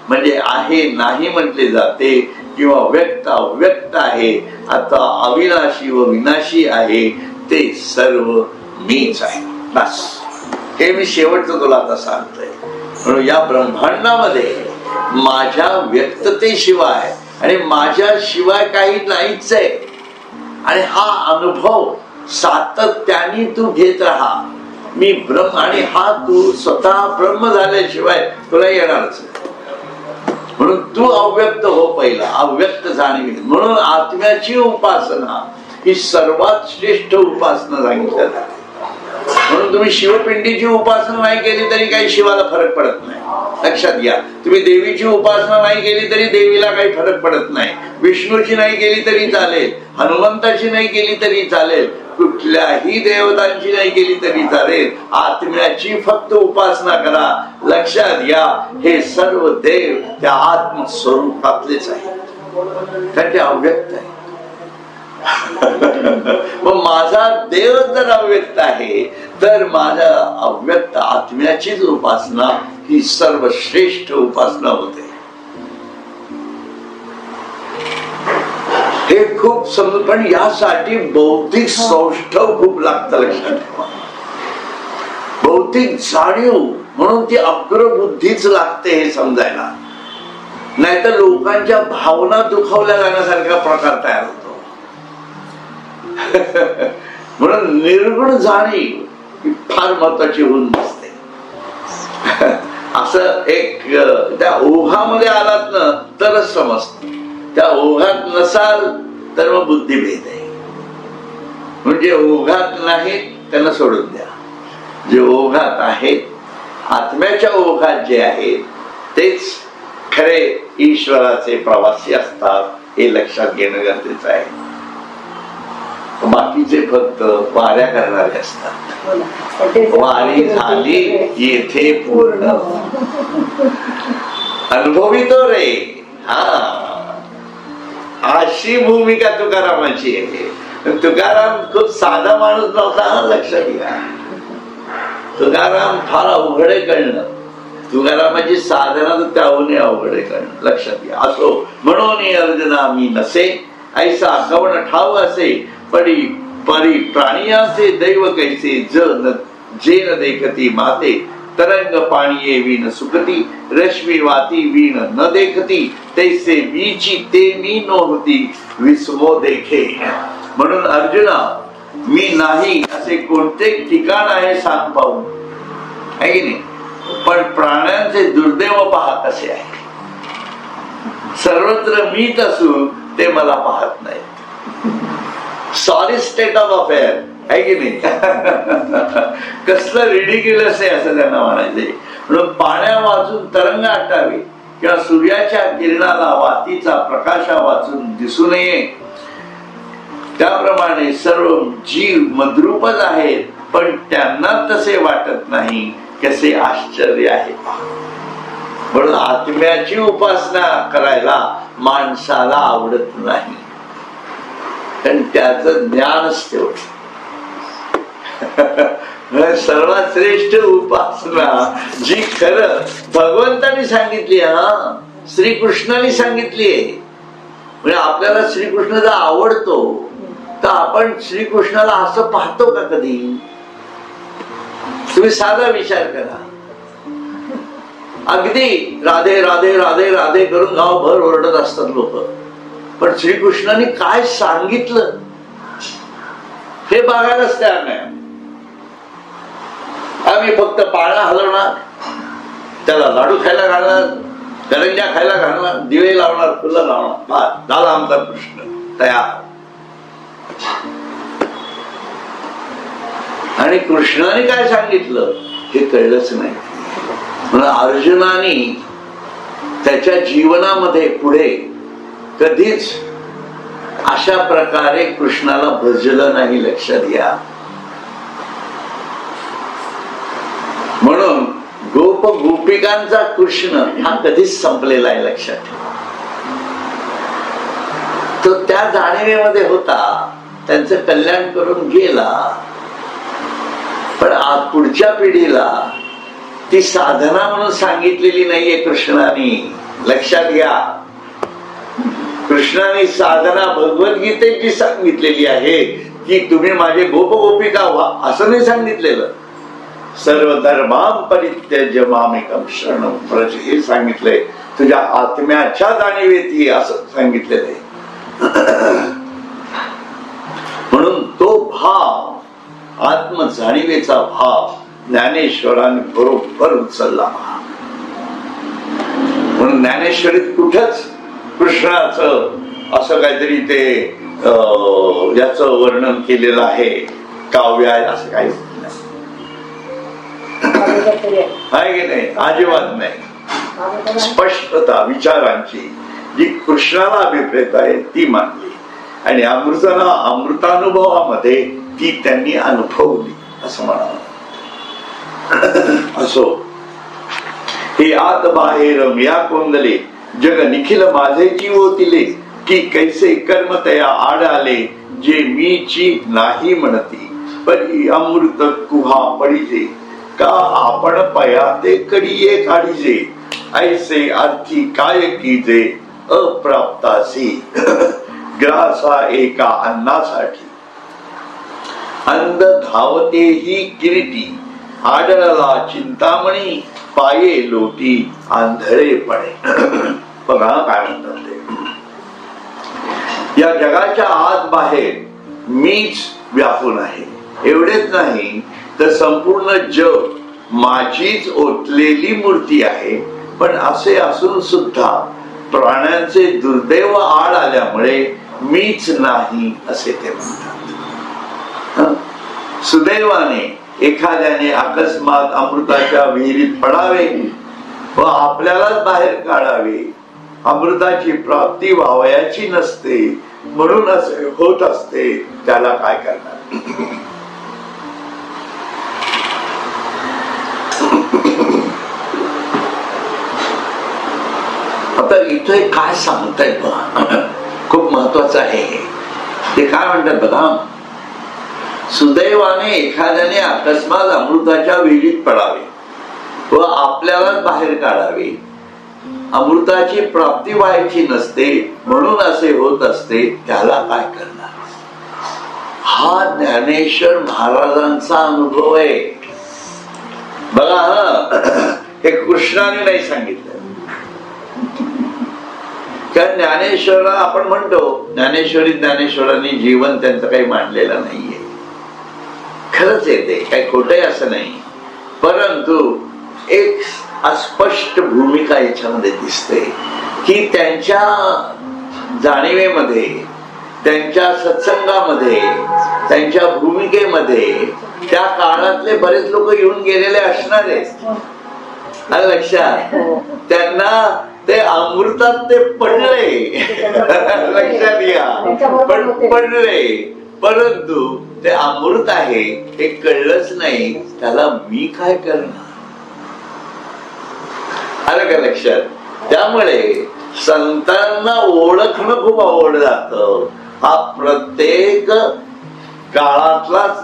म्हणजे आहे नाही म्हटले जाते, किंवा व्यक्त अव्यक्त आहे, आता अविनाशी व विनाशी आहे, ते सर्व मीच आहे. बस हे मी शेवटचं तुला आता सांगतोय. म्हणून या ब्रह्मांडामध्ये माझ्या व्यक्ततेशिवाय आणि माझ्या शिवाय काही नाहीच आहे. आणि हा अनुभव सातत्याने तू घेत राहा. मी ब्रह्म, आणि हा तू स्वतः ब्रह्म झाल्याशिवाय तुला येणारच. म्हणून तू अव्यक्त हो, पहिला अव्यक्त जाणीव. म्हणून आत्म्याची उपासना ही सर्वात श्रेष्ठ उपासना सांगितलं. म्हणून तुम्ही शिवपिंडीची उपासना नाही केली तरी काही शिवाला फरक पडत नाही. लक्षात घ्या. तुम्ही देवीची उपासना नाही केली तरी देवीला काही फरक पडत नाही. विष्णूची नाही केली तरी चालेल, हनुमंताची नाही केली तरी चालेल, कुठल्याही देवतांची नाही केली तरी चालेल. आत्म्याची फक्त उपासना करा. लक्षात घ्या, हे सर्व देव त्या आत्मस्वरूपातलेच आहे, कारण ते अव्यक्त आहे. मग माझा देव जर अव्यक्त आहे तर माझ्या अव्यक्त आत्म्याचीच उपासना ही सर्वश्रेष्ठ उपासना होते. हे खूप समज, पण यासाठी बौद्धिक सौष्ठव खूप लागतं. लक्षात ठेवा, बौद्धिक जाणीव म्हणून ती अग्रबुद्धीच लागते हे समजायला. नाहीतर लोकांच्या भावना दुखावल्या जाण्यासारखा प्रकार तयार होतो. म्हणून निर्गुण जाणीव ही फार महत्वाची होऊन बसते. असं एक त्या ओघामध्ये आलात ना तरच समजत. त्या ओघात नसाल तर मग बुद्धिभेद आहे. म्हणजे ओघात नाहीत त्यांना सोडून द्या. जे ओघात आहेत, आत्म्याच्या ओघात जे आहेत तेच खरे ईश्वराचे प्रवासी असतात, हे लक्षात घेणं गरजेचं आहे. बाकीचे फक्त वाऱ्या करणारे असतात. वारी झाली येथे पूर्ण अनुभवितो रे. हा, अशी भूमिका तुकारामाची आहे. तुकाराम खूप साधा माणूस नव्हता, हा लक्षात घ्या. तुकाराम फार अवघड आहे कळणं. तुकारामाची साधना तर त्याहूनही अवघड आहे कळणं. लक्षात घ्या. असो म्हणून अर्जुना मी नसे ऐसा कवण ठाव असे परी परी प्राणियाचे दैव कैसे जन जे न देखती माते तरंग पाणीये वीण सुखती रश्मी वाती वीण न देखती तैसे मीची ते मी नोहती विस्मो देखे. म्हणून अर्जुना मी नाही असे कोणते ठिकाण आहे सांग पाहू, आहे की नाही. पण प्राण्यांचे दुर्दैव पहा कसे आहे. सर्वत्र मीच असून ते मला पाहत नाही. सॉरी स्टेट ऑफ अफेअर, आहे की नाही. कसलं रिडिक्युलस आहे असं त्यांना म्हणायचंय. म्हणून पाण्या वाचून तरंग आटावे किंवा सूर्याच्या किरणाला वातीचा प्रकाशा वाचून दिसू नये, त्याप्रमाणे सर्व जीव मद्रूपच आहेत, पण त्यांना तसे वाटत नाही. कसे आश्चर्य आहे. म्हणून आत्म्याची उपासना करायला माणसाला आवडत नाही, कारण त्याचं ज्ञानच तेवढं. सर्वात श्रेष्ठ उपासना जी खरं भगवंतानी सांगितली, हा श्रीकृष्णाने सांगितली आहे. म्हणजे आपल्याला श्रीकृष्ण जर आवडतो तर आपण श्रीकृष्णाला असं पाहतो का कधी. तुम्ही साधा विचार करा. अगदी राधे राधे राधे राधे करून गावभर ओरडत असतात लोक, पण श्रीकृष्णाने काय सांगितलं हे बघायलाच तयार नाही. आम्ही फक्त पाळणा हलवणार, त्याला लाडू खायला घालणार, करंज्या खायला घालणार, दिवे लावणार, फुलं लावणार, झाला आमचा कृष्ण तयार. आणि कृष्णाने काय सांगितलं हे कळलंच नाही. म्हणून अर्जुनाने त्याच्या जीवनामध्ये पुढे कधीच अशा प्रकारे कृष्णाला भजलं नाही. लक्षात घ्या. म्हणून गोप गोपिकांचा कृष्ण हा कधीच संपलेला आहे. लक्षात ठेवा. तो त्या जाणीवेमध्ये होता, त्यांचं कल्याण करून गेला. पण पुढच्या पिढीला ती साधना म्हणून सांगितलेली नाहीये कृष्णाने. लक्षात घ्या. कृष्णाने साधना भगवद्गीतेची सांगितलेली आहे की तुम्ही माझे गोप गोपिका व्हा, असं नाही सांगितलेलं. सर्व धर्मां परित्यज्य मामेकं शरणं व्रज हे सांगितलंय. तुझ्या आत्म्याच्या जाणीवेत असं सांगितलेलं आहे. म्हणून तो भाव, आत्म जाणीवेचा भाव ज्ञानेश्वरांनी बरोबर उचलला. म्हणून ज्ञानेश्वरीत कुठंच कृष्णाचं असं काहीतरी ते याचं वर्णन केलेलं आहे, काव्य आहे असं काही आहे की नाही? अजिबात नाही. स्पष्टता विचारांची जी कृष्णाला अभिप्रेत आहे ती मानली आणि अमृतानुभवामध्ये ती त्यांनी अनुभवली असं म्हणावं. असो हे आत बाहेर या कोंदले जग निखिल माझे जीव होतिले की कैसे कर्म तया आड आले जे मीची नाही म्हणती परी अमृत कुहा पडिजे का आपण पया ते कडिये काढिजे ऐसे अर्थी काय कीजे अप्राप्तासी ग्रासा एका अन्नासाठी अंध धावते ही किरीटी आढळला चिंतामणी पाये लोटी आंधळेपणे. बघा काय म्हणतात ते. या जगाच्या आत बाहेर मीच व्यापून आहे. एवढेच नाही तर संपूर्ण जग माझीच ओतलेली मूर्ती आहे. पण असे असून सुद्धा प्राण्यांचे दुर्दैव आड आल्यामुळे मीच नाही असे ते म्हणतात. सुदैवाने एखाद्याने अकस्मात अमृताच्या विहिरीत पडावे व आपल्यालाच बाहेर काढावे. अमृताची प्राप्ती व्हावयाची नसते म्हणून असे होत असते. त्याला काय करणार? आता इथे काय सांगतायत बघा, खूप महत्वाचं आहे. ते काय म्हणतात बघा, सुदैवाने एखाद्याने अकस्मात अमृताच्या विहिरीत पडावे व आपल्यालाच बाहेर काढावे. अमृताची प्राप्ती व्हायची नसते म्हणून असे होत असते. त्याला काय करणार? हा ज्ञानेश्वर महाराजांचा अनुभव आहे बघा. हे कृष्णाने नाही सांगितलं. कारण ज्ञानेश्वरा आपण म्हणतो ज्ञानेश्वरांनी जीवन त्यांचं काही मांडलेलं नाहीये. खरंच येते काही खोटंही असं नाही. परंतु एक अस्पष्ट भूमिका याच्यामध्ये दिसते की त्यांच्या जाणीवेमध्ये, त्यांच्या सत्संगामध्ये, त्यांच्या भूमिकेमध्ये त्या काळातले बरेच लोक येऊन गेलेले असणार आहेत. लक्षात त्यांना ते अमृतात ते पडले. लक्षात घ्या, पण पडले. परंतु ते अमृत आहे हे कळलंच नाही. त्याला मी काय करणार? आलं का लक्षात? त्यामुळे संतांना ओळखणं खूप आवडलं जातं. हा प्रत्येक काळातलाच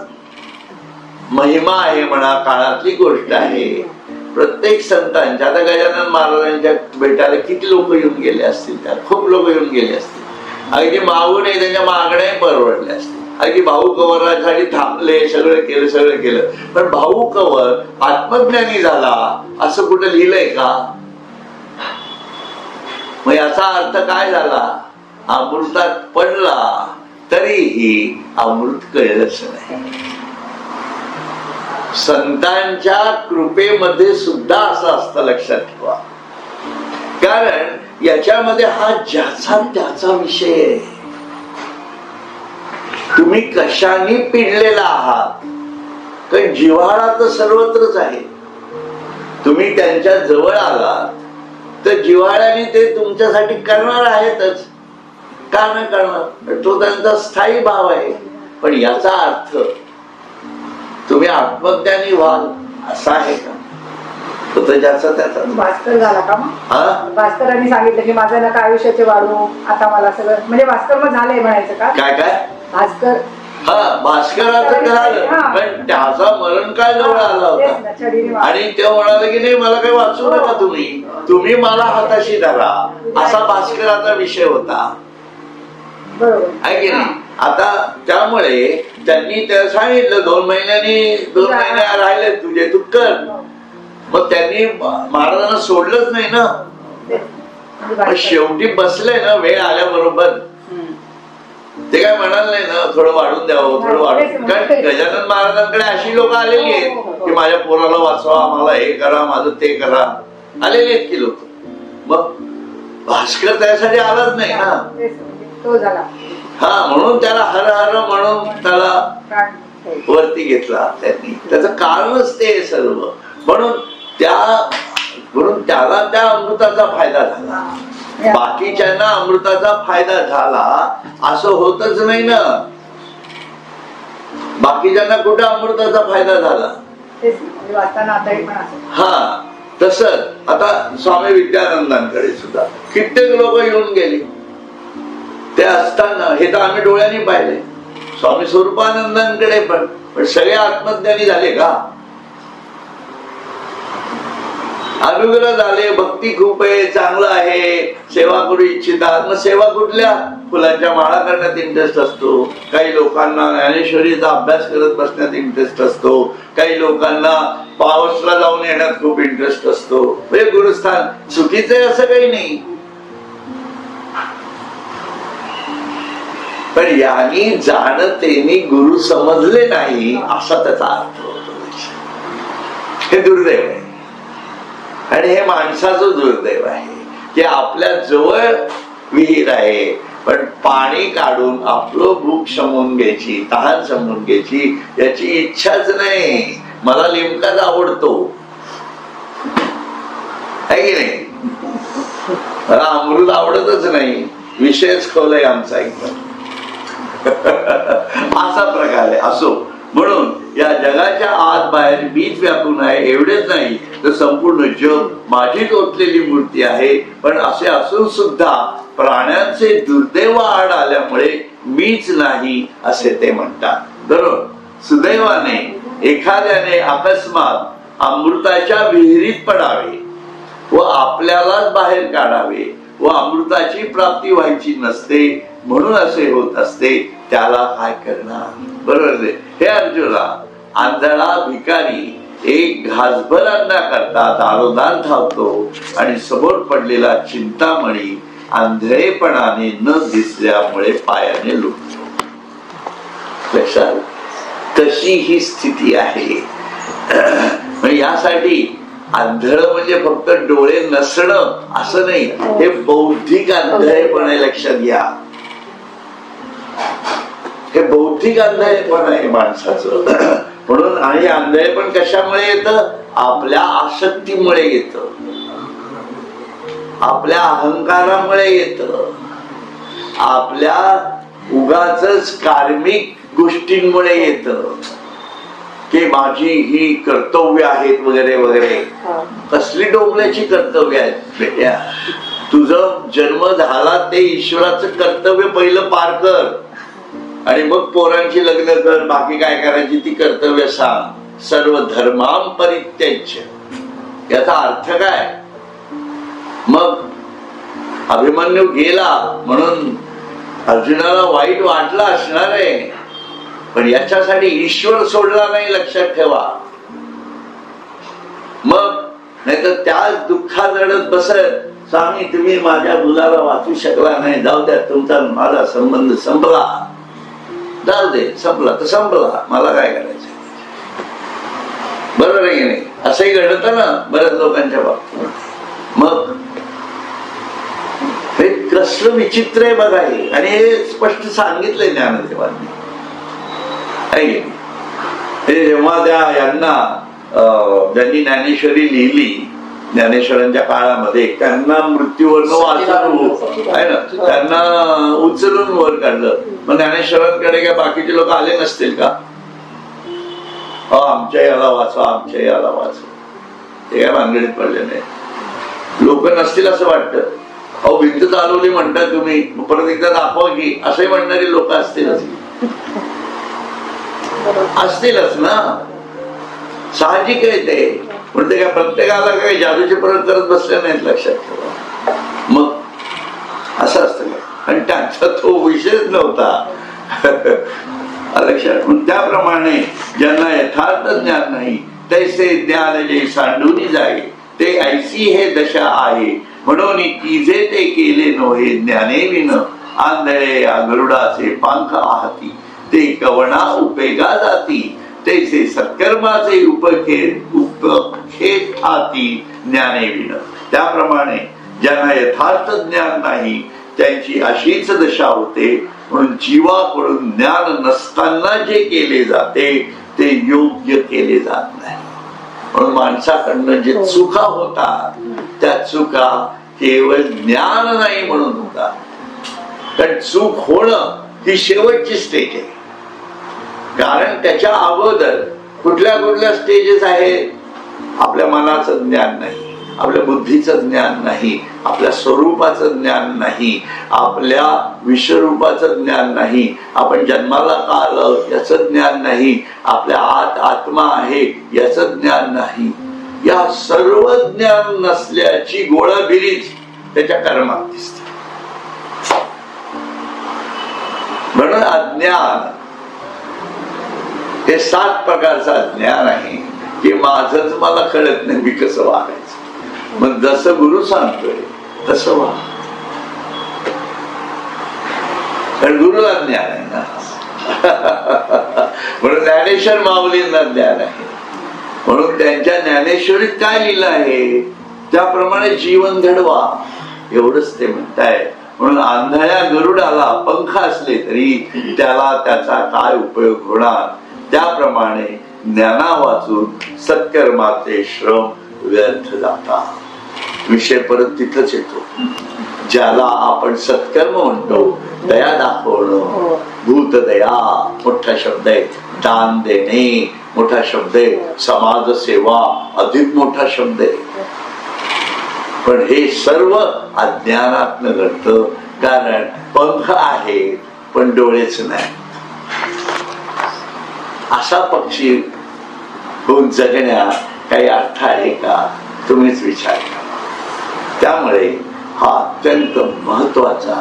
महिमा आहे म्हणा, काळातली गोष्ट आहे. प्रत्येक संतांच्या, आता गजानन महाराजांच्या भेटायला किती लोक येऊन गेले असतील, त्या खूप लोक येऊन गेले असतील. अगदी मागून त्यांच्या मागण्या परवडल्या असतील. अगदी भाऊ कवरासाठी थांबले, सगळं केलं. पण भाऊ कवर आत्मज्ञानी झाला असं कुठं लिहिलंय का? मग याचा अर्थ काय झाला? अमृतात पडला तरीही अमृत कळलंच नाही. संतांच्या कृपेमध्ये सुद्धा असं असतं, लक्षात ठेवा. कारण याच्यामध्ये हा ज्याचा त्याचा विषय आहे. तुम्ही कशाने पिडलेला आहात? कारण जिव्हाळा तर सर्वत्रच आहे. तुम्ही त्यांच्या जवळ आलात तर जिव्हाळ्याने ते तुमच्यासाठी करणार आहेतच. का नाही करणार? तो त्यांचा स्थायी भाव आहे. पण याचा अर्थ तुम्ही आत्मज्ञानी व्हाल असा आहे का? ज्याचा त्याचा. भास्कर झाला का? भास्करांनी सांगितलं की माझं नका आयुष्याचे वाढू, आता मला सगळं, म्हणजे भास्कर मग झालंय म्हणायचं का? काय भास्कर, भास्कराचं झालं, पण त्याचा मरण काय जवळ आला होता आणि ते म्हणाले की नाही मला काही वाचू नका, तुम्ही मला हाताशी धरा, असा भास्कराचा विषय होता. आहे की नाही. आता त्यामुळे त्यांनी त्याला सांगितलं 2 महिने राहिले तुझे तू कर. मग त्यांनी महाराजांना सोडलंच नाही ना. शेवटी बसले ना वेळ आल्याबरोबर. ते काय म्हणाल नाही ना थोडं वाढून द्यावं थोडं वाढून. कारण गजानन महाराजांकडे अशी लोक आलेली आहेत की माझ्या पोराला वाचवा, मला हे करा, माझं ते करा, आलेले आहेत की लोक. मग भास्कर त्यासाठी आलाच नाही ना. हा म्हणून त्याला हर हर म्हणून त्याला वरती घेतला त्यांनी. त्याचं कारणच ते सर्व. म्हणून त्याला त्या अमृताचा फायदा झाला. बाकीच्यांना अमृताचा फायदा झाला असं होतच नाही ना. बाकीच्यांना कुठं अमृताचा फायदा झाला. हा तसंच आता स्वामी विद्यानंदांकडे सुद्धा कित्येक लोक येऊन गेली. ते असताना हे तर आम्ही डोळ्यांनी पाहिले. स्वामी स्वरूपानंदांकडे पण सगळे आत्मज्ञानी झाले का. अनुग्रह झाले, भक्ती खूप आहे, चांगलं आहे, सेवा करू इच्छितात. मग सेवा कुठल्या फुलांच्या माळा करण्यात इंटरेस्ट असतो. काही लोकांना ज्ञानेश्वरीचा अभ्यास करत बसण्यात इंटरेस्ट असतो. काही लोकांना पावसला जाऊन येण्यात खूप इंटरेस्ट असतो. म्हणजे गुरुस्थान चुकीचं आहे असं काही नाही. पण यांनी जाणतेने गुरु समजले नाही असा त्याचा अर्थ होतो. हे दुर्दैव आहे. आणि हे माणसाचं दुर्दैव आहे की आपल्या जवळ विहीर आहे पण पाणी काढून आपलं भूक शमवून घ्यायची, तहान शमवून घ्यायची याची इच्छाच नाही. मला लिमकाच आवडतो आहे की नाही. मला अमृत आवडतच नाही. विषयच खोलय आमचा एकदम असा प्रकार आहे. असो म्हणून या जगाच्या आत बाहेर बीज व्यापून आहे. एवढेच नाही तर संपूर्ण जग माझीच ओतलेली मूर्ती आहे. पण असे असून सुद्धा प्राण्यांचे दुर्दैव आड आल्यामुळे मीच नाही असे ते म्हणतात. बरोबर. सुदैवाने एखाद्याने अकस्मात अमृताच्या विहिरीत पडावे व आपल्यालाच बाहेर काढावे व अमृताची प्राप्ती व्हायची नसते म्हणून असे होत असते. त्याला काय करणार. बरोबर. हे अर्जुना, आंधळा भिकारी एक घासभर अन्ना करता दारोदार धावतो आणि समोर पडलेला चिंतामणी आंधळेपणाने न दिसल्यामुळे पायाने लुटतो. लक्षात. तशी ही स्थिती आहे. यासाठी आंधळ म्हणजे फक्त डोळे नसणं असं नाही. हे बौद्धिक आंधळेपण आहे. लक्षात घ्या. हे बौद्धिक आंधळेपण आहे माणसाचं. म्हणून आणि आंधळेपण कशामुळे येतं. आपल्या आसक्तीमुळे येतं, आपल्या अहंकारामुळे येतं, आपल्या उगाचच कार्मिक गोष्टींमुळे येतं की माझी ही कर्तव्य आहेत वगैरे वगैरे. कसली डोंगल्याची कर्तव्य आहेत बेट्या. तुझं जन्म झाला ते ईश्वराचं कर्तव्य पहिलं पार कर आणि मग पोरांची लग्न कर. बाकी काय करायची ती कर्तव्य सांग. सर्व धर्मां परित्यज्य याचा अर्थ काय. मग अभिमन्यू गेला म्हणून अर्जुनाला वाईट वाटलं असणार आहे पण याच्यासाठी ईश्वर सोडला नाही. लक्षात ठेवा. मग नाही तर त्याच दुःखात रडत बसत स्वामी तुम्ही माझ्या मुलाला वाचू शकला नाही. जाऊ द्या तुमचा माझा संबंध संपला. जाऊ दे संपला तर संपला. मला काय करायचं. बरोबर आहे की नाही. असंही घडतं ना बऱ्याच लोकांच्या बाबतीत. मग हे कसलं विचित्र आहे बघा हे. आणि हे स्पष्ट सांगितलंय ज्ञानदेवांनी. जेव्हा त्या यांना ज्यांनी ज्ञानेश्वरी लिहिली ज्ञानेश्वरांच्या काळामध्ये त्यांना मृत्यूवरनं वाचून आहे ना त्यांना उचलून वर काढलं. मग ज्ञानेश्वरांकडे काय बाकीचे लोक आले नसतील का. आमच्या याला वाचवा आमच्या याला वाचवा. ते काय भानगडीत पडले नाही. लोक नसतील असं वाटतं. अहो भिंत चालवली म्हणता तुम्ही परत एकदा दाखवा की असंही म्हणणारी लोक असतीलच ना. साहजिक आहे ते. पण ते काय प्रत्येकाला काही जादूचे प्रयोग करत बसले नाहीत. लक्षात ठेवा. मग असं असतं का. आणि त्यांचा तो विषयच नव्हता. लक्षात. त्याप्रमाणे ज्यांना यथार्थ ज्ञान नाही तैसे ज्ञान जे सांडून जाई ते ऐसी हे दशा आहे. म्हणून तिजे ते केले नव्हे ज्ञाने विन आंधळे या गरुडाचे पंख आहाती ते कवणा उपेगा जाती तैसे सत्कर्माचे उपखेत हाती ज्ञाने विन. त्याप्रमाणे ज्यांना यथार्थ ज्ञान नाही त्यांची अशीच दशा होते. म्हणून जीवाकडून ज्ञान नसताना जे केले जाते ते योग्य केले जात नाही. म्हणून माणसाकडनं जे चुका होतात त्या चुका केवळ ज्ञान नाही म्हणून होतात. कारण चूक होणं ही शेवटची स्टेज आहे. कारण त्याच्या अगोदर कुठल्या कुठल्या स्टेजेस आहेत. आपल्या मनाचं ज्ञान नाही, आपल्या बुद्धीचं ज्ञान नाही, आपल्या स्वरूपाचं ज्ञान नाही, आपल्या विश्वरूपाचं ज्ञान नाही, आपण जन्माला का आलं याचं ज्ञान नाही, आपल्या आत आत्मा आहे याचं ज्ञान नाही. या सर्व ज्ञान नसल्याची गोळाबिरीज त्याच्या कर्मात दिसते. म्हणून अज्ञान हे 7 प्रकारचं ज्ञान आहे की माझंच मला कळत नाही मी कसं वागायचं. मग जसं गुरु सांगतोय तसं वाग. कारण गुरुला ज्ञान आहे ना. म्हणून ज्ञानेश्वर माऊलींना ज्ञान आहे. म्हणून त्यांच्या ज्ञानेश्वरीत काय लिहिलं आहे त्याप्रमाणे जीवन घडवा एवढंच ते म्हणताय. म्हणून आंधळ्या गरुडाला पंख असले तरी त्याला त्याचा काय उपयोग होणार. त्याप्रमाणे ज्ञाना वाचून सत्कर्माचे श्रम व्यर्थ जातात. विषय परत तिथंच येतो. ज्याला आपण सत्कर्म म्हणतो, दया दाखवणं, भूत दया मोठा शब्द आहे, दान देणे मोठा शब्द आहे, समाज सेवा अधिक मोठा शब्द आहे. पण हे सर्व अज्ञानातनं घडतं. कारण पंख आहेत पण डोळेच नाही. असा पक्षी होऊन जगण्यात काही अर्थ आहे का तुम्हीच विचार करा. त्यामुळे हा अत्यंत महत्वाचा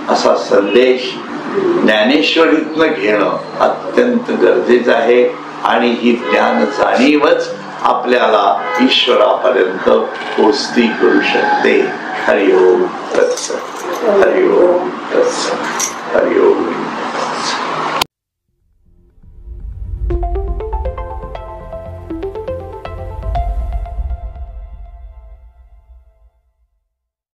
असा संदेश ज्ञानेश्वरीतनं घेणं अत्यंत गरजेचं आहे. आणि ही ज्ञान जाणीवच आपल्याला ईश्वरापर्यंत पोचती करू शकते. हरिओम तत्सत. हरिओम तत्सत.